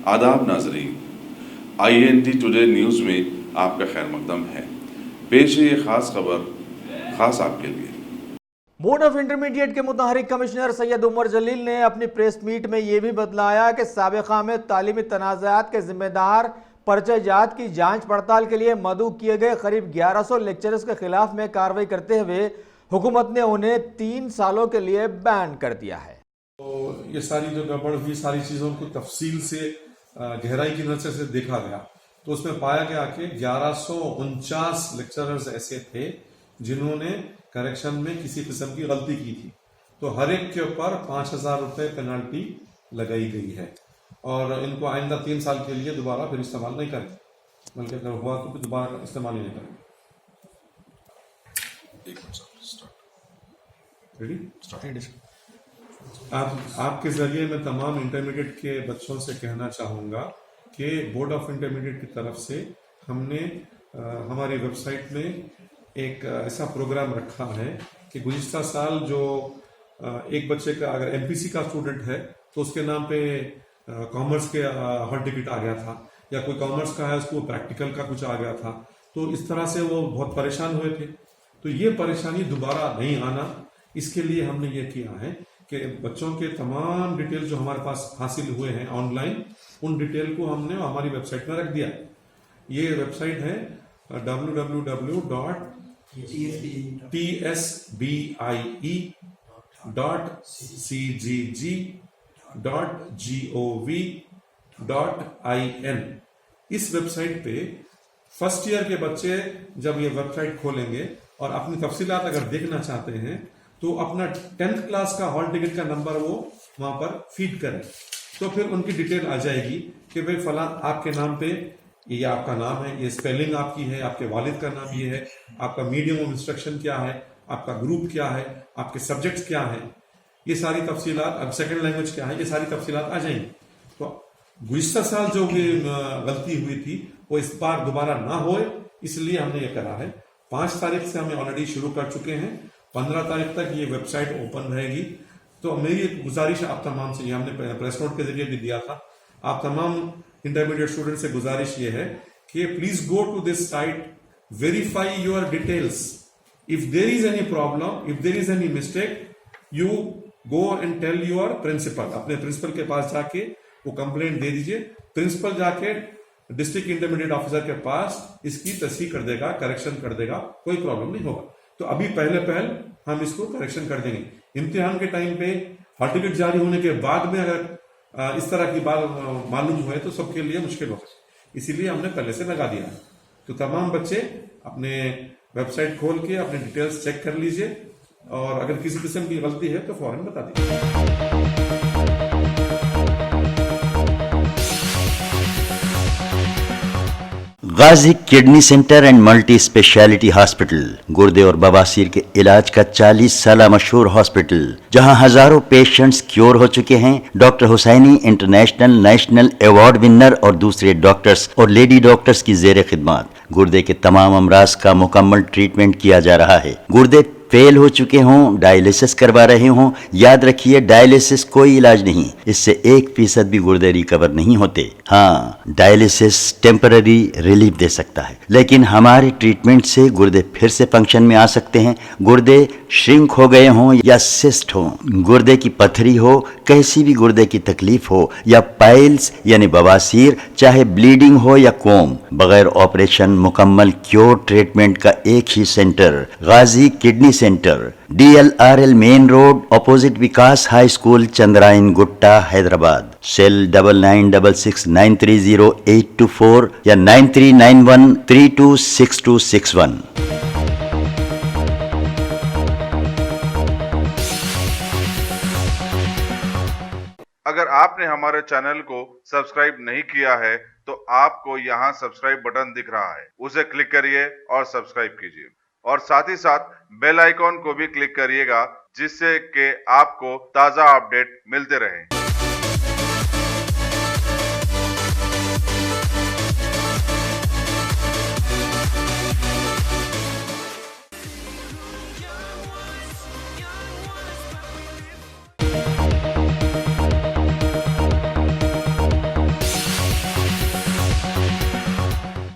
आदाब नाजरीन, INT today news में आपका खैर मकदम है। पेश है ये खास खबर खास आपके लिए। बोर्ड ऑफ इंटरमीडिएट के मुतहरिक कमिश्नर सैयद उमर जलील ने अपनी प्रेस मीट में यह भी बतलाया कि साबिक़ा में तालीमी तनाज़ात के जिम्मेदार पर्चेजात की जांच पड़ताल के लिए मदऊ किए गए करीब 1100 लेक्चरर्स के खिलाफ में कार्रवाई करते हुए हुकूमत ने उन्हें 3 सालों के लिए बैन कर दिया है। तो ये सारी जो गड़बड़ हुई, सारी चीज़ों को तफसील से गहराई की नजर से देखा गया तो उसमें पाया गया कि 1149 लेक्चरर्स ऐसे थे जिन्होंने करेक्शन में किसी किस्म की गलती की थी। तो हर एक के ऊपर 5,000 रुपये पेनल्टी लगाई गई है और इनको आइंदा 3 साल के लिए दोबारा फिर इस्तेमाल नहीं करें, बल्कि अगर हुआ तो फिर दोबारा इस्तेमाल ही नहीं करें। रेडी? आपके जरिए मैं तमाम इंटरमीडिएट के बच्चों से कहना चाहूँगा कि बोर्ड ऑफ इंटरमीडिएट की तरफ से हमने हमारी वेबसाइट में एक ऐसा प्रोग्राम रखा है कि गुज़िश्ता साल जो एक बच्चे का अगर MPC का स्टूडेंट है तो उसके नाम पे कॉमर्स के हॉल टिकट आ गया था, या कोई कॉमर्स का है उसको प्रैक्टिकल का कुछ आ गया था, तो इस तरह से वो बहुत परेशान हुए थे। तो ये परेशानी दोबारा नहीं आना, इसके लिए हमने ये किया है कि बच्चों के तमाम डिटेल जो हमारे पास हासिल हुए हैं ऑनलाइन, उन डिटेल को हमने हमारी वेबसाइट में रख दिया। ये वेबसाइट है www.tsbii.cgg.gov.in। इस वेबसाइट पे फर्स्ट ईयर के बच्चे जब ये वेबसाइट खोलेंगे और अपनी तफसीलात अगर देखना चाहते हैं तो अपना 10th क्लास का हॉल टिकट का नंबर वो वहां पर फीड करें, तो फिर उनकी डिटेल आ जाएगी कि भाई फलां आपके नाम पे ये आपका नाम है, ये स्पेलिंग आपकी है, आपके वालिद का नाम ये है, आपका मीडियम ऑफ इंस्ट्रक्शन क्या है, आपका ग्रुप क्या है, आपके सब्जेक्ट्स क्या है, ये सारी तफसीलात, अब सेकंड लैंग्वेज क्या है, ये सारी तफसीलात आ जाएंगी। तो गुज़िश्ता साल जो भी गलती हुई थी वो इस बार दोबारा ना हो, इसलिए हमने ये करा है। 5 तारीख से हमें ऑलरेडी शुरू कर चुके हैं, 15 तारीख तक ये वेबसाइट ओपन रहेगी। तो मेरी एक गुजारिश आप तमाम से, ये हमने प्रेस नोट के जरिए भी दिया था, आप तमाम इंटरमीडिएट स्टूडेंट से गुजारिश ये है कि please go to this site, verify your details, if there is any problem, if there is any mistake, you go and tell your principal. अपने प्रिंसिपल के पास जाके वो कंप्लेंट दे दीजिए, प्रिंसिपल जाके डिस्ट्रिक्ट इंटरमीडिएट ऑफिसर के पास इसकी तस्दीक कर देगा, करेक्शन कर देगा, कोई प्रॉब्लम नहीं होगा। तो अभी पहले हम इसको करेक्शन कर देंगे। इम्तिहान के टाइम पे हॉल टिकट जारी होने के बाद में अगर इस तरह की बात मालूम हुए तो सबके लिए मुश्किल होगा, इसीलिए हमने पहले से लगा दिया है। तो तमाम बच्चे अपने वेबसाइट खोल के अपने डिटेल्स चेक कर लीजिए और अगर किसी किस्म की गलती है तो फौरन बता दीजिए। Ghazi kidney centre and multi speciality hospital, गुर्दे और बवासीर के इलाज का 40 साल मशहूर हॉस्पिटल, जहां हजारों पेशेंट्स क्योर हो चुके हैं। Doctor Husaini international national award winner और दूसरे डॉक्टर्स और लेडी डॉक्टर्स की जेर खिदमत गुर्दे के तमाम अमराज का मुकम्मल ट्रीटमेंट किया जा रहा है। गुर्दे फेल हो चुके हों, डायलिसिस करवा रहे हों, याद रखिए डायलिसिस कोई इलाज नहीं, इससे 1% भी गुर्दे रिकवर नहीं होते। हाँ, डायलिसिस टेम्पररी रिलीफ दे सकता है, लेकिन हमारे ट्रीटमेंट से गुर्दे फिर से फंक्शन में आ सकते हैं। गुर्दे श्रिंक हो गए हों या सिस्ट हो, गुर्दे की पथरी हो, कैसी भी गुर्दे की तकलीफ हो, या पाइल्स यानी बवासीर, चाहे ब्लीडिंग हो या कोम, बगैर ऑपरेशन मुकम्मल क्योर ट्रीटमेंट का एक ही centre, Ghazi kidney centre, DLRL main road, opposite Vikas high school, Chandrayangutta, Hyderabad. Cell 9966930824 या 9391326261। अगर आपने हमारे चैनल को सब्सक्राइब नहीं किया है तो आपको यहाँ सब्सक्राइब बटन दिख रहा है, उसे क्लिक करिए और सब्सक्राइब कीजिए और साथ ही साथ बेल आइकॉन को भी क्लिक करिएगा, जिससे कि आपको ताज़ा अपडेट मिलते रहें।